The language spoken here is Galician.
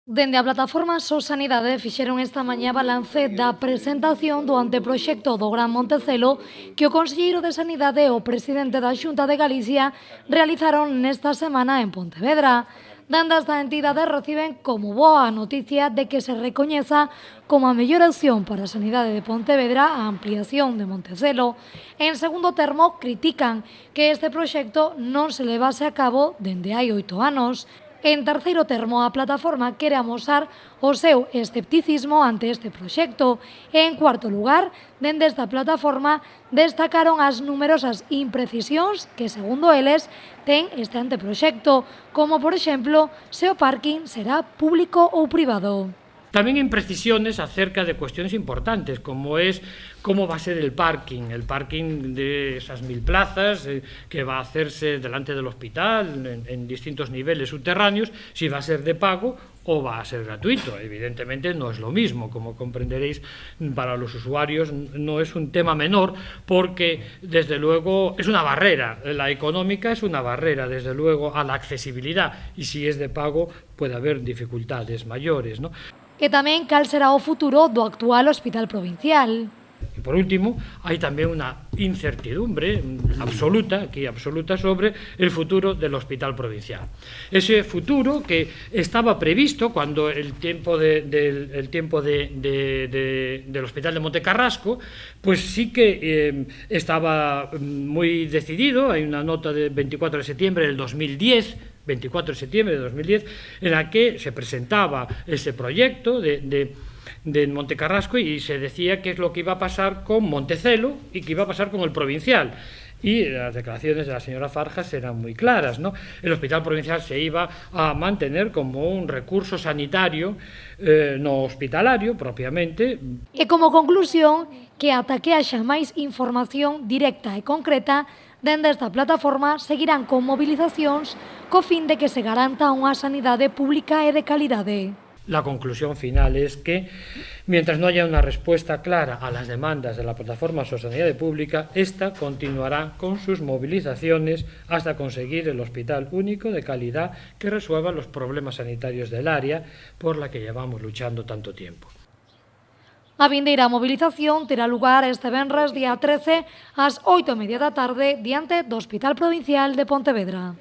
Dende a plataforma So Sanidade fixeron esta mañá balance da presentación do anteproxecto do Gran Montecelo que o conselleiro de Sanidade e o presidente da Xunta de Galicia realizaron nesta semana en Pontevedra. Dende esta entidade reciben como boa a noticia de que se recoñeza como a mellor opción para a sanidade de Pontevedra a ampliación de Montecelo. En segundo termo, critican que este proxecto non se levase a cabo dende hai 8 anos. En terceiro termo, a plataforma quere amosar o seu escepticismo ante este proxecto. E, en cuarto lugar, dende esta plataforma destacaron as numerosas imprecisións que, segundo eles, ten este anteproxecto, como, por exemplo, se o parking será público ou privado. También imprecisiones acerca de cuestiones importantes, como es cómo va a ser el parking de esas 1000 plazas que va a hacerse delante del hospital en distintos niveles subterráneos, si va a ser de pago o va a ser gratuito. Evidentemente no es lo mismo, como comprenderéis, para los usuarios no es un tema menor, porque desde luego es una barrera, la económica es una barrera desde luego a la accesibilidad, y si es de pago puede haber dificultades mayores, ¿no? E tamén cal será o futuro do actual hospital provincial. Y por último, hay también una incertidumbre absoluta sobre el futuro del hospital provincial. Ese futuro que estaba previsto cuando el tiempo del hospital de Montecarrasco, pues sí que estaba muy decidido. Hay una nota de 24 de septiembre del 2010, 24 de septiembre de 2010, en la que se presentaba ese proyecto de Montecarrasco y se decía qué es lo que iba a pasar con Montecelo y qué iba a pasar con el provincial. Y las declaraciones de la señora Farjas eran muy claras, ¿no? El hospital provincial se iba a mantener como un recurso sanitario, no hospitalario propiamente. E como conclusión, que ata que haxa máis información directa e concreta, dende esta plataforma seguirán con movilizacións co fin de que se garanta unha sanidade pública e de calidade. La conclusión final es que, mientras no haya una respuesta clara a las demandas de la plataforma So Sanidade Pública, esta continuará con sus movilizaciones hasta conseguir el hospital único de calidad que resuelva los problemas sanitarios del área por la que llevamos luchando tanto tiempo. A vindeira movilización terá lugar este venres día 13 ás 8:30 da tarde diante do Hospital Provincial de Pontevedra.